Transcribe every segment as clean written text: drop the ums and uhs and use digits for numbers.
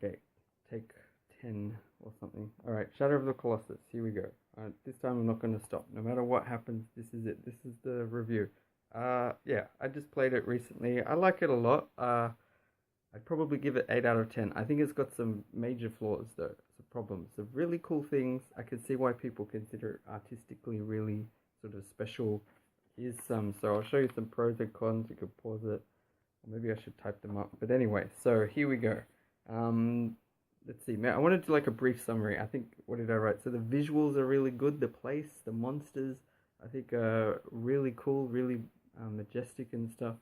Okay, take 10 or something. Alright, Shadow of the Colossus, here we go. This time I'm not going to stop. No matter what happens, this is it. This is the review. Yeah, I just played it recently. I like it a lot. I'd probably give it 8 out of 10. I think it's got some major flaws though, some problems. Some really cool things. I can see why people consider it artistically really sort of special. Here's some, so I'll show you some pros and cons. You can pause it. Or maybe I should type them up. But anyway, so here we go. Let's see. I want to do like a brief summary. I think, what did I write? So the visuals are really good. The place, the monsters, I think are really cool, really majestic and stuff.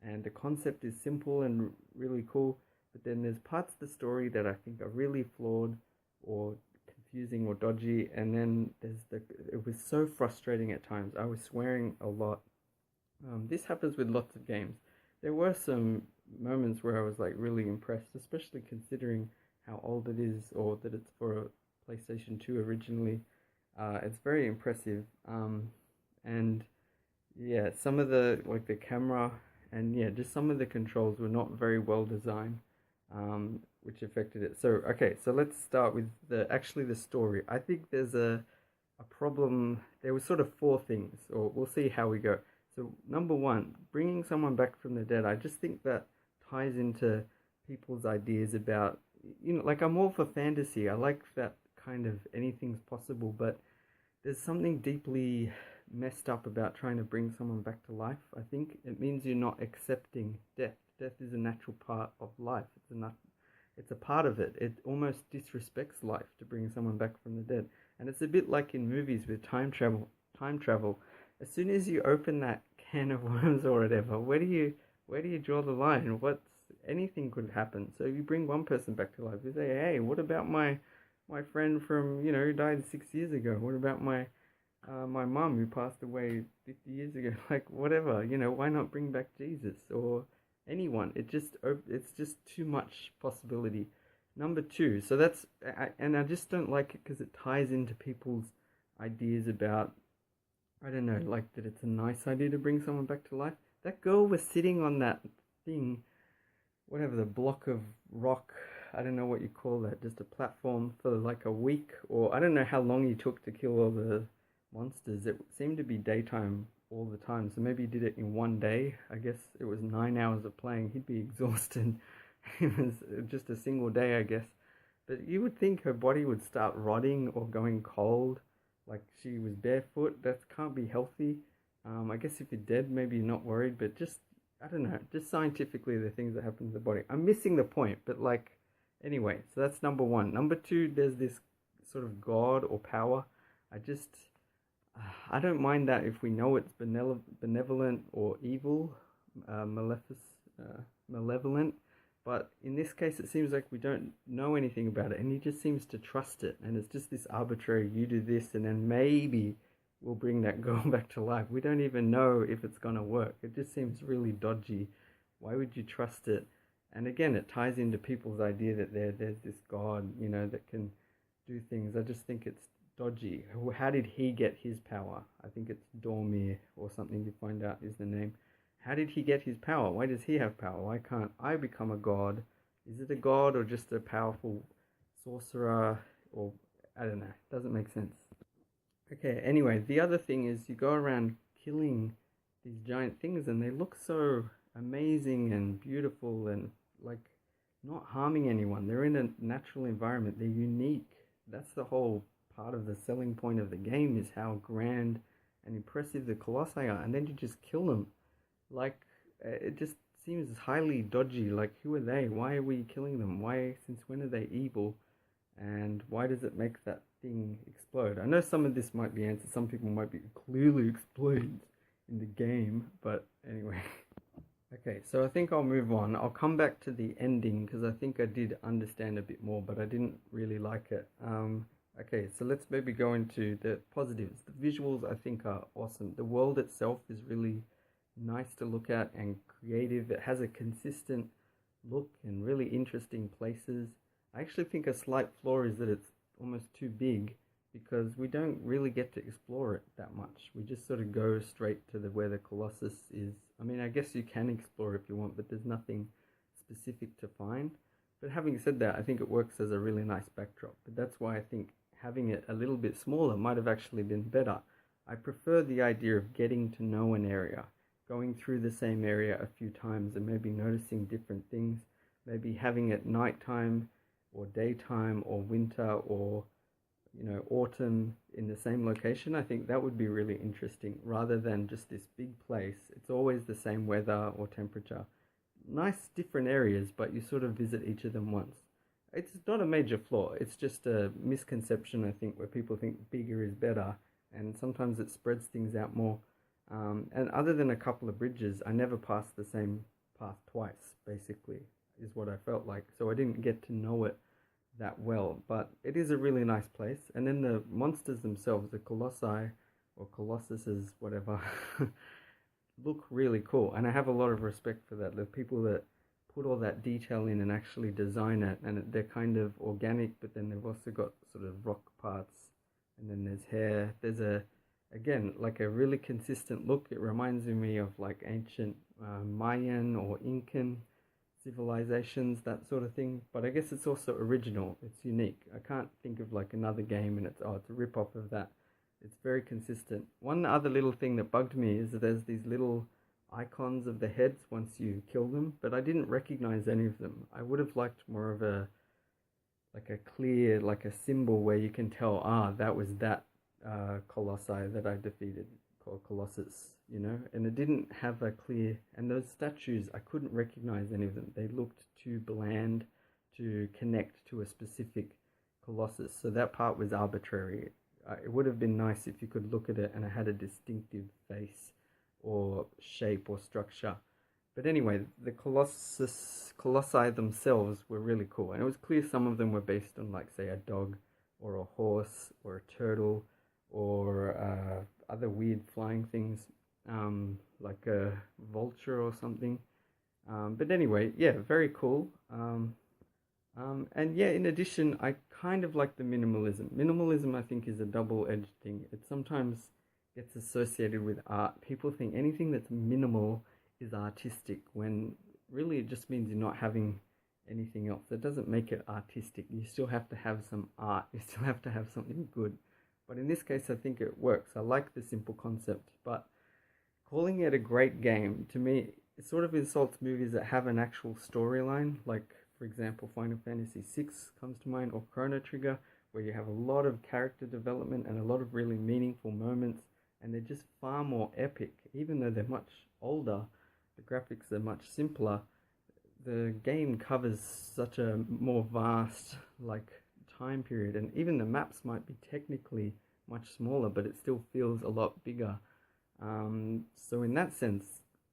And the concept is simple and really cool. But then there's parts of the story that I think are really flawed or confusing or dodgy. And then it was so frustrating at times. I was swearing a lot. This happens with lots of games. There were some moments where I was like really impressed, especially considering how old it is, or that it's for a PlayStation 2 originally. It's very impressive. And yeah, some of the camera and yeah, just some of the controls were not very well designed, which affected it. So okay, so let's start with the story. I think there's a problem. There was sort of four things, or we'll see how we go. So number one, bringing someone back from the dead. I just think that ties into people's ideas about, like I'm all for fantasy. I like that kind of anything's possible, but there's something deeply messed up about trying to bring someone back to life. I think it means you're not accepting death. Death is a natural part of life. It's a part of it. It almost disrespects life to bring someone back from the dead. And it's a bit like in movies with time travel. As soon as you open that can of worms or whatever, where do you draw the line? Anything could happen. So you bring one person back to life. You say, hey, what about my friend from who died 6 years ago? What about my mum who passed away 50 years ago? Like whatever, why not bring back Jesus or anyone? It's just too much possibility. Number two, so I just don't like it because it ties into people's ideas about, I don't know, like that it's a nice idea to bring someone back to life. That girl was sitting on that thing, whatever, the block of rock, I don't know what you call that, just a platform for like a week, or I don't know how long he took to kill all the monsters. It seemed to be daytime all the time, so maybe he did it in one day. I guess it was 9 hours of playing. He'd be exhausted. It was just a single day, I guess. But you would think her body would start rotting or going cold, like she was barefoot. That can't be healthy. I guess if you're dead, maybe you're not worried, but just, I don't know, just scientifically the things that happen to the body. I'm missing the point, but like, anyway, so that's number one. Number two, there's this sort of god or power. I don't mind that if we know it's benevolent or evil, malevolent, but in this case it seems like we don't know anything about it, and he just seems to trust it, and it's just this arbitrary, you do this and then maybe we'll bring that girl back to life. We don't even know if it's going to work. It just seems really dodgy. Why would you trust it? And again, it ties into people's idea that there's this God, that can do things. I just think it's dodgy. How did he get his power? I think it's Dormir or something, you find out is the name. How did he get his power? Why does he have power? Why can't I become a god? Is it a god or just a powerful sorcerer? Or I don't know. Doesn't make sense. Okay, anyway, the other thing is you go around killing these giant things and they look so amazing and beautiful and like not harming anyone. They're in a natural environment. They're unique. That's the whole part of the selling point of the game, is how grand and impressive the colossi are, and then you just kill them. Like, it just seems highly dodgy. Like, who are they? Why are we killing them? Since when are they evil? And why does it make that thing explode? I know some of this might be answered. Some people might be clearly explained in the game, but anyway. Okay, so I think I'll move on. I'll come back to the ending because I think I did understand a bit more, but I didn't really like it. Okay, so let's maybe go into the positives. The visuals I think are awesome. The world itself is really nice to look at and creative. It has a consistent look and really interesting places. I actually think a slight flaw is that it's almost too big because we don't really get to explore it that much. We just sort of go straight to where the Colossus is. I mean, I guess you can explore if you want, but there's nothing specific to find. But having said that, I think it works as a really nice backdrop. But that's why I think having it a little bit smaller might have actually been better. I prefer the idea of getting to know an area, going through the same area a few times and maybe noticing different things, maybe having it nighttime or daytime or winter or autumn in the same location. I think that would be really interesting rather than just this big place. It's always the same weather or temperature. Nice different areas, but you sort of visit each of them once. It's not a major flaw. It's just a misconception, I think, where people think bigger is better, and sometimes it spreads things out more. And other than a couple of bridges, I never passed the same path twice, basically, is what I felt like. So I didn't get to know it that well, but it is a really nice place. And then the monsters themselves, the Colossi or Colossuses, whatever, look really cool. And I have a lot of respect for that. The people that put all that detail in and actually design it, and they're kind of organic, but then they've also got sort of rock parts, and then there's hair. There's again, like a really consistent look. It reminds me of like ancient Mayan or Incan civilizations, that sort of thing. But I guess it's also original. It's unique. I can't think of like another game and it's a rip off of that. It's very consistent. One other little thing that bugged me is that there's these little icons of the heads once you kill them, but I didn't recognize any of them. I would have liked more of a clear, like a symbol where you can tell, that was that colossi that I defeated, called Colossus, and it didn't have a clear, and those statues, I couldn't recognize any of them. They looked too bland to connect to a specific Colossus, so that part was arbitrary. It would have been nice if you could look at it and it had a distinctive face or shape or structure. But anyway, the colossi themselves were really cool, and it was clear some of them were based on, like, say, a dog or a horse or a turtle or other weird flying things, like a vulture or something. But anyway, yeah, very cool. And yeah, in addition, I kind of like the minimalism. Minimalism, I think, is a double-edged thing. It sometimes gets associated with art. People think anything that's minimal is artistic, when really it just means you're not having anything else. It doesn't make it artistic. You still have to have some art. You still have to have something good. But in this case, I think it works. I like the simple concept, but calling it a great game, to me, it sort of insults movies that have an actual storyline, like, for example, Final Fantasy VI comes to mind, or Chrono Trigger, where you have a lot of character development and a lot of really meaningful moments, and they're just far more epic. Even though they're much older, the graphics are much simpler, the game covers such a more vast, like, time period, and even the maps might be technically much smaller, but it still feels a lot bigger. So in that sense,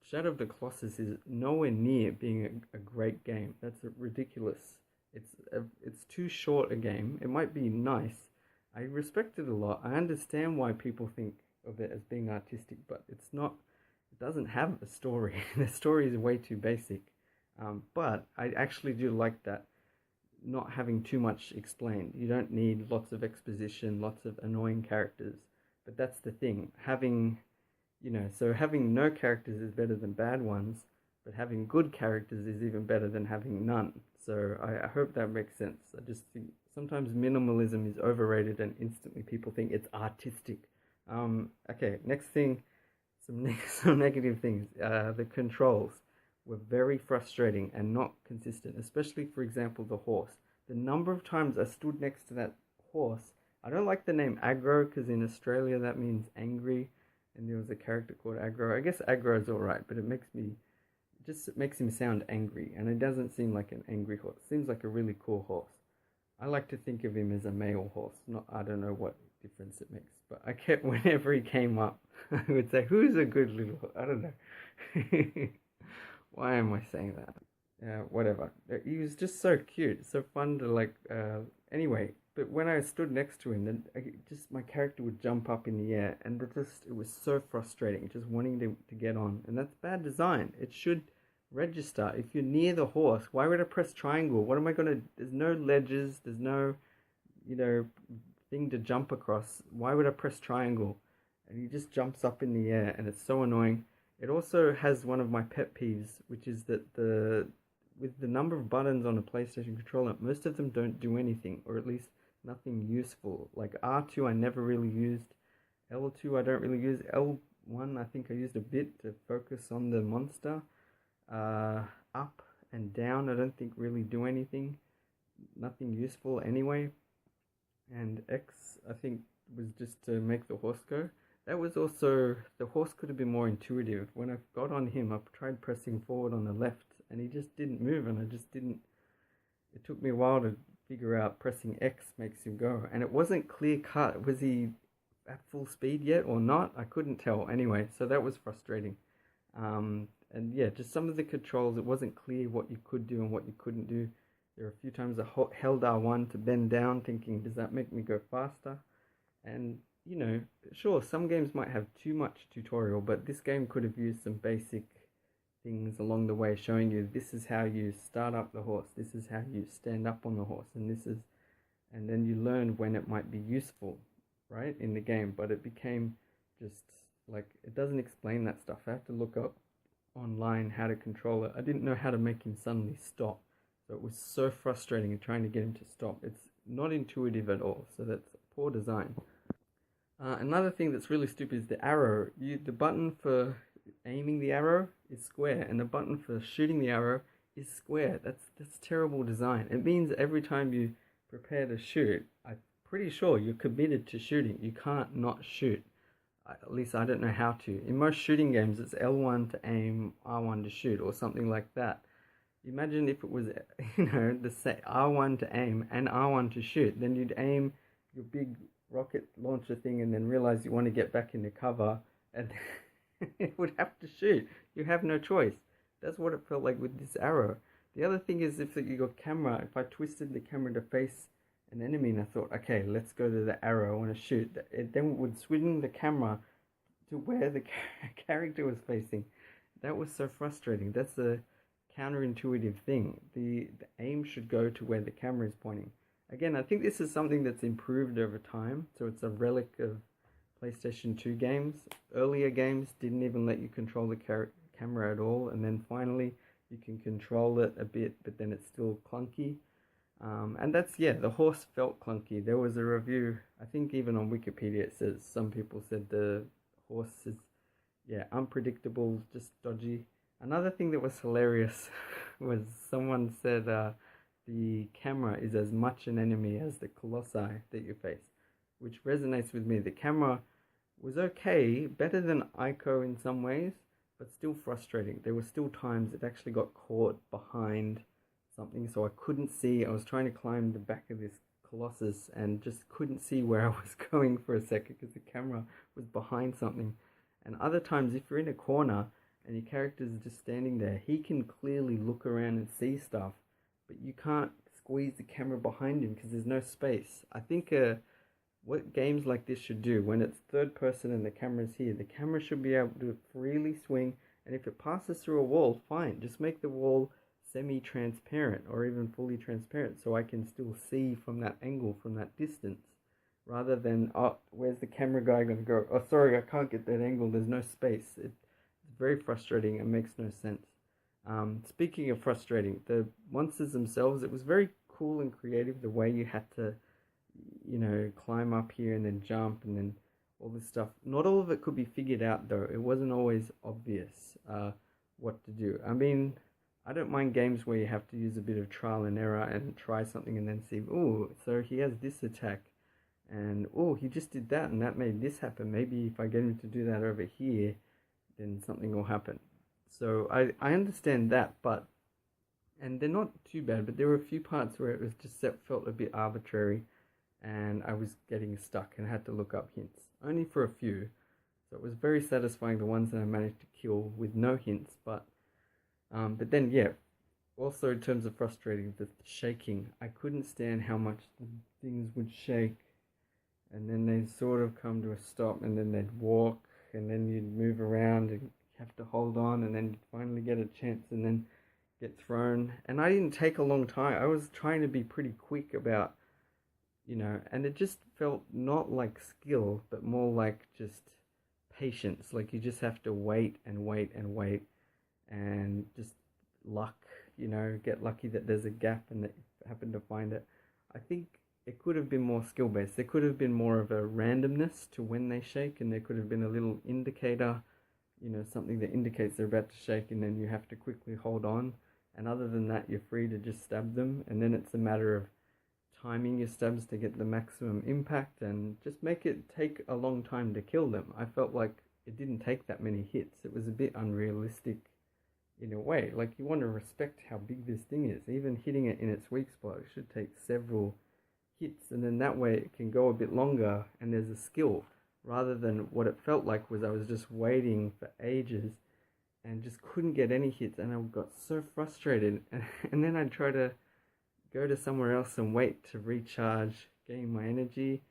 Shadow of the Colossus is nowhere near being a great game. That's ridiculous. It's too short a game. It might be nice. I respect it a lot. I understand why people think of it as being artistic, but it's not. It doesn't have a story. The story is way too basic. But I actually do like that, not having too much explained. You don't need lots of exposition, lots of annoying characters. But that's the thing. Having no characters is better than bad ones, but having good characters is even better than having none. So I hope that makes sense. I just think sometimes minimalism is overrated and instantly people think it's artistic. Okay, next thing, some negative things. The controls were very frustrating and not consistent, especially, for example, the horse. The number of times I stood next to that horse, I don't like the name Aggro, because in Australia that means angry, and there was a character called Aggro. I guess Aggro is alright, but it makes him sound angry, and it doesn't seem like an angry horse. It seems like a really cool horse. I like to think of him as a male horse. I don't know what difference it makes, but I kept, whenever he came up, I would say, who's a good little horse? I don't know. Why am I saying that? Whatever. He was just so cute, so fun to anyway, but when I stood next to him, then my character would jump up in the air, and it was so frustrating, just wanting to get on. And that's bad design. It should register. If you're near the horse, why would I press triangle? What am I gonna? There's no ledges. There's no, thing to jump across. Why would I press triangle? And he just jumps up in the air, and it's so annoying. It also has one of my pet peeves, which is that with the number of buttons on a PlayStation controller, most of them don't do anything, or at least nothing useful. Like R2 I never really used, L2 I don't really use, L1 I think I used a bit to focus on the monster. Up and down I don't think really do anything, nothing useful anyway. And X I think was just to make the horse go. That was also, the horse could have been more intuitive. When I got on him, I tried pressing forward on the left and he just didn't move, and I just didn't, it took me a while to figure out pressing X makes him go. And it wasn't clear cut. Was he at full speed yet or not? I couldn't tell anyway, so that was frustrating. And yeah, just some of the controls, it wasn't clear what you could do and what you couldn't do. There were a few times I held R1 to bend down thinking, does that make me go faster? And, you know, sure, some games might have too much tutorial, but this game could have used some basic things along the way showing you this is how you start up the horse, this is how you stand up on the horse, and this is, and then you learn when it might be useful, right, in the game. But it became just like, it doesn't explain that stuff. I have to look up online how to control it. I didn't know how to make him suddenly stop, so it was so frustrating in trying to get him to stop. It's not intuitive at all, so that's poor design. Another thing that's really stupid is the arrow. The button for aiming the arrow is square, and the button for shooting the arrow is square. That's terrible design. It means every time you prepare to shoot, I'm pretty sure you're committed to shooting. You can't not shoot. At least I don't know how to. In most shooting games, it's L1 to aim, R1 to shoot, or something like that. Imagine if it was, you know, the R1 to aim and R1 to shoot. Then you'd aim your big rocket launcher thing and then realize you want to get back into cover, and it would have to shoot. You have no choice. That's what it felt like with this arrow. The other thing is, if you got camera, if I twisted the camera to face an enemy and I thought, okay, let's go to the arrow, I want to shoot, it then would swing the camera to where the character was facing. That was so frustrating. That's a counterintuitive thing. The aim should go to where the camera is pointing. Again, I think this is something that's improved over time, so it's a relic of PlayStation 2 games. Earlier games didn't even let you control the camera at all, and then finally you can control it a bit, but then it's still clunky. And that's, yeah, the horse felt clunky. There was a review, I think even on Wikipedia it says, some people said the horse is, yeah, unpredictable, just dodgy. Another thing that was hilarious was someone said the camera is as much an enemy as the Colossi that you face, which resonates with me. The camera was okay, better than Ico in some ways, but still frustrating. There were still times it actually got caught behind something, so I couldn't see. I was trying to climb the back of this Colossus and just couldn't see where I was going for a second because the camera was behind something. And other times, if you're in a corner and your character's just standing there, he can clearly look around and see stuff, but you can't squeeze the camera behind him because there's no space. I think what games like this should do, when it's third person and the camera's here, the camera should be able to freely swing, and if it passes through a wall, fine, just make the wall semi-transparent or even fully transparent so I can still see from that angle, from that distance, rather than, oh, where's the camera guy going to go? Oh, sorry, I can't get that angle, there's no space. It's very frustrating, it makes no sense. Speaking of frustrating, the monsters themselves, it was very cool and creative the way you had to, you know, climb up here and then jump and then all this stuff. Not all of it could be figured out though. It wasn't always obvious what to do. I mean, I don't mind games where you have to use a bit of trial and error and try something and then see, oh, so he has this attack, and oh, he just did that and that made this happen. Maybe if I get him to do that over here, then something will happen. So I understand that, but, and they're not too bad, but there were a few parts where it was just felt a bit arbitrary and I was getting stuck and had to look up hints, only for a few. So it was very satisfying, the ones that I managed to kill with no hints, but then, yeah, also in terms of frustrating, the shaking. I couldn't stand how much things would shake, and then they'd sort of come to a stop, and then they'd walk, and then you'd move around and have to hold on, and then you'd finally get a chance and then get thrown. And I didn't take a long time. I was trying to be pretty quick about, you know, and it just felt not like skill, but more like just patience. Like you just have to wait and wait and wait, and just luck get lucky that there's a gap and that you happen to find it. I think it could have been more skill based. There could have been more of a randomness to when they shake, and there could have been a little indicator, something that indicates they're about to shake, and then you have to quickly hold on. And other than that, you're free to just stab them, and then it's a matter of timing your stabs to get the maximum impact and just make it take a long time to kill them. I felt like it didn't take that many hits. It was a bit unrealistic in a way. Like, you want to respect how big this thing is. Even hitting it in its weak spot, it should take several hits, and then that way it can go a bit longer and there's a skill, rather than what it felt like was I was just waiting for ages and just couldn't get any hits, and I got so frustrated, and then I'd try to go to somewhere else and wait to recharge, gain my energy,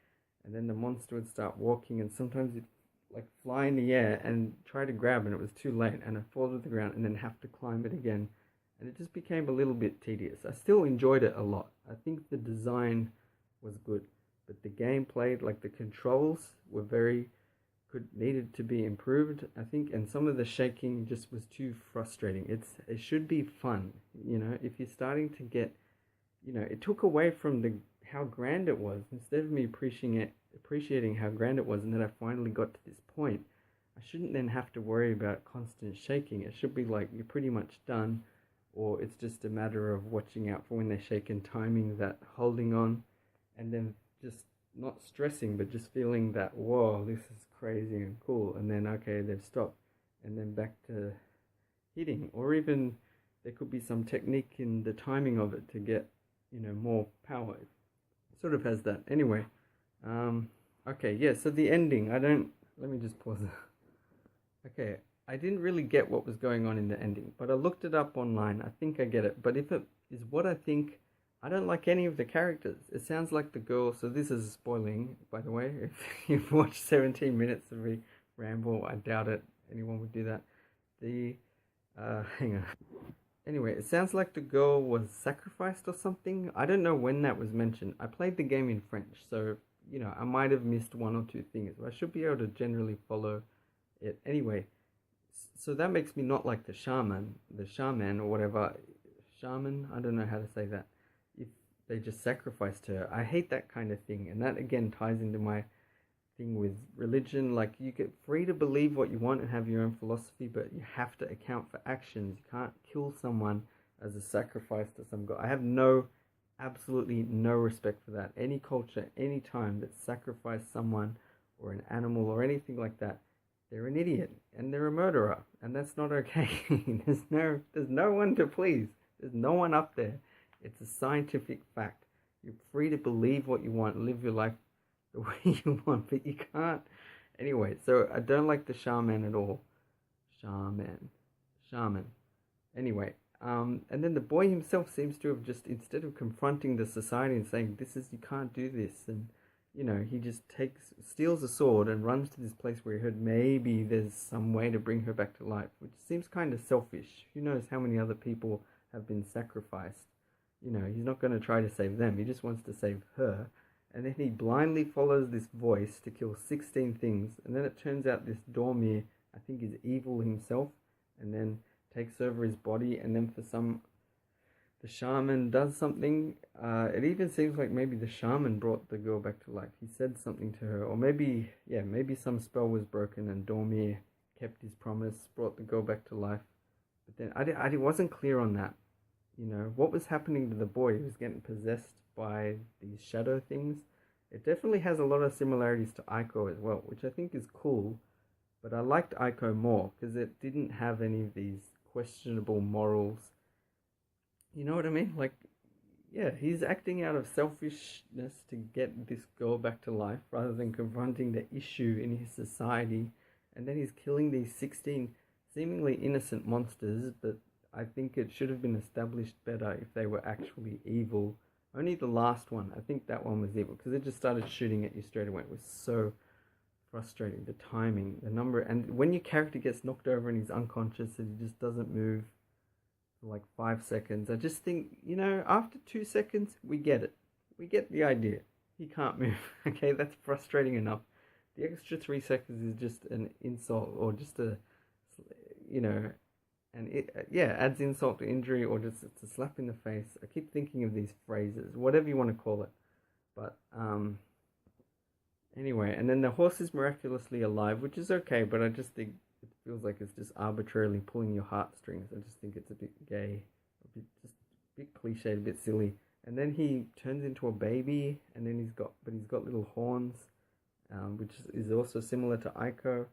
and then the monster would start walking, and sometimes it'd like fly in the air and try to grab, and it was too late, and I'd fall to the ground and then have to climb it again, and it just became a little bit tedious. I still enjoyed it a lot. I think the design was good, but the gameplay, like the controls, were very good, needed to be improved, I think, and some of the shaking just was too frustrating. It should be fun, if you're starting to get, it took away from how grand it was. Instead of me appreciating how grand it was, and then I finally got to this point, I shouldn't then have to worry about constant shaking. It should be like you're pretty much done, or it's just a matter of watching out for when they shake and timing that, holding on, and then just not stressing, but just feeling that, whoa, this is crazy and cool, and then okay, they've stopped, and then back to hitting. Or even there could be some technique in the timing of it to get more power. It sort of has that. Anyway, okay, yeah, so the ending, let me just pause it. Okay, I didn't really get what was going on in the ending, but I looked it up online. I think I get it, but if it is what I think, I don't like any of the characters. It sounds like the girl, so this is spoiling, by the way. If you've watched 17 minutes of me ramble, I doubt it. Anyone would do that. Hang on. Anyway, it sounds like the girl was sacrificed or something. I don't know when that was mentioned. I played the game in French, so, I might have missed one or two things. But I should be able to generally follow it. Anyway, so that makes me not like the shaman or whatever. Shaman, I don't know how to say that. If they just sacrificed her. I hate that kind of thing. And that, again, ties into my thing with religion. Like, you get free to believe what you want and have your own philosophy, but you have to account for actions. You can't kill someone as a sacrifice to some god. I have absolutely no respect for that. Any culture, any time that sacrificed someone or an animal or anything like that, they're an idiot and they're a murderer, and that's not okay. There's no one to please. There's no one up there. It's a scientific fact. You're free to believe what you want, live your life the way you want, but you can't. Anyway, so I don't like the shaman at all. Shaman. Anyway, and then the boy himself seems to have just, instead of confronting the society and saying, you can't do this, and, he just steals a sword and runs to this place where he heard maybe there's some way to bring her back to life, which seems kind of selfish. Who knows how many other people have been sacrificed? He's not going to try to save them. He just wants to save her. And then he blindly follows this voice to kill 16 things. And then it turns out this Dormir, I think, is evil himself, and then takes over his body. And then the shaman does something. It even seems like maybe the shaman brought the girl back to life. He said something to her. Or maybe some spell was broken and Dormir kept his promise, brought the girl back to life. But then I wasn't clear on that. What was happening to the boy who was getting possessed by these shadow things? It definitely has a lot of similarities to Ico as well, which I think is cool, but I liked Ico more because it didn't have any of these questionable morals. You know what I mean? Like, yeah, he's acting out of selfishness to get this girl back to life rather than confronting the issue in his society, and then he's killing these 16 seemingly innocent monsters, but I think it should have been established better if they were actually evil. Only the last one, I think that one was evil, because it just started shooting at you straight away. It was so frustrating. The timing, the number, and when your character gets knocked over and he's unconscious and he just doesn't move for like 5 seconds, I just think, after 2 seconds, we get it. We get the idea. He can't move. Okay, that's frustrating enough. The extra 3 seconds is just an insult, or just a, and it yeah, adds insult to injury, or just it's a slap in the face. I keep thinking of these phrases, whatever you want to call it. But anyway, and then the horse is miraculously alive, which is okay, but I just think it feels like it's just arbitrarily pulling your heartstrings. I just think it's a bit gay, just a bit cliched, a bit silly. And then he turns into a baby, and then he's got little horns, which is also similar to Aiko.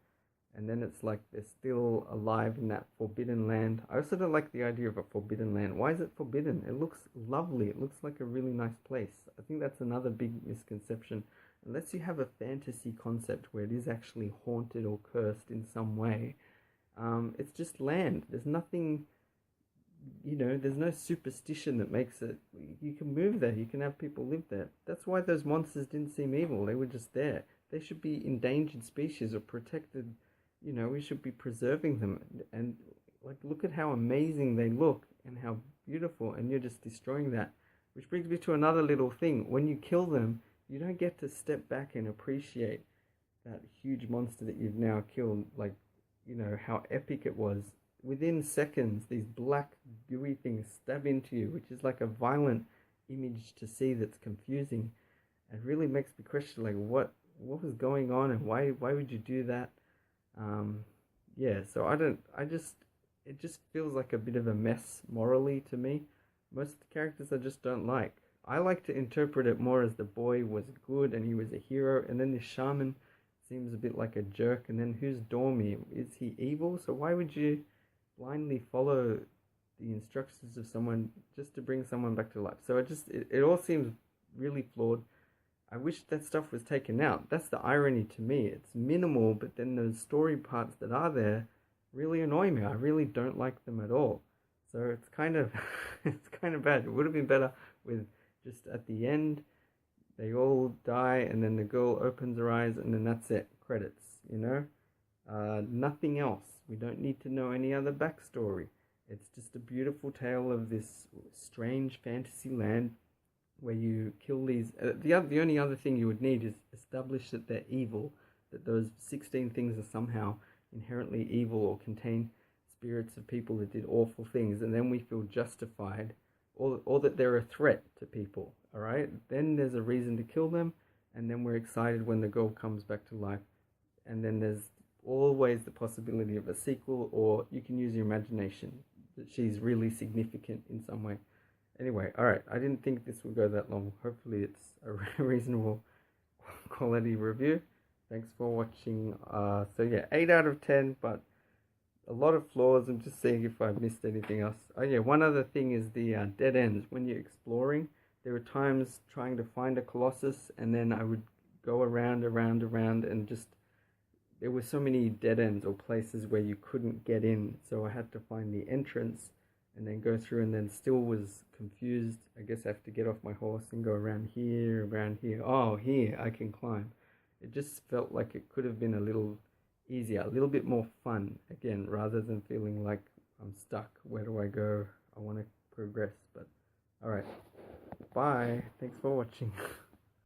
And then it's like they're still alive in that forbidden land. I also don't like the idea of a forbidden land. Why is it forbidden? It looks lovely. It looks like a really nice place. I think that's another big misconception. Unless you have a fantasy concept where it is actually haunted or cursed in some way, it's just land. There's nothing, there's no superstition that makes it. You can move there. You can have people live there. That's why those monsters didn't seem evil. They were just there. They should be endangered species or protected. We should be preserving them, and like, look at how amazing they look and how beautiful, and you're just destroying that. Which brings me to another little thing. When you kill them, you don't get to step back and appreciate that huge monster that you've now killed, like, how epic it was. Within seconds, these black gooey things stab into you, which is like a violent image to see that's confusing. It really makes me question, like, what was going on, and why would you do that? So it just feels like a bit of a mess morally to me. Most characters I just don't like. I like to interpret it more as the boy was good and he was a hero, and then the shaman seems a bit like a jerk, and then who's Dormy? Is he evil? So why would you blindly follow the instructions of someone just to bring someone back to life? So it all seems really flawed. I wish that stuff was taken out. That's the irony to me. It's minimal, but then those story parts that are there really annoy me. I really don't like them at all. So it's kind of it's kind of bad. It would have been better with just at the end they all die, and then the girl opens her eyes, and then that's it. Credits. Nothing else. We don't need to know any other backstory. It's just a beautiful tale of this strange fantasy land where you kill these. The only other thing you would need is establish that they're evil, that those 16 things are somehow inherently evil or contain spirits of people that did awful things, and then we feel justified, or that they're a threat to people, all right? Then there's a reason to kill them, and then we're excited when the girl comes back to life. And then there's always the possibility of a sequel, or you can use your imagination that she's really significant in some way. Anyway, alright, I didn't think this would go that long. Hopefully it's a reasonable quality review. Thanks for watching. 8 out of 10, but a lot of flaws. I'm just seeing if I missed anything else. Oh yeah, one other thing is the dead ends. When you're exploring, there were times trying to find a Colossus, and then I would go around, and just, there were so many dead ends or places where you couldn't get in, so I had to find the entrance and then go through, and then still was confused. I guess I have to get off my horse and go around here. Oh, here I can climb. It just felt like it could have been a little easier, a little bit more fun, again, rather than feeling like I'm stuck. Where do I go? I want to progress. But alright, bye. Thanks for watching.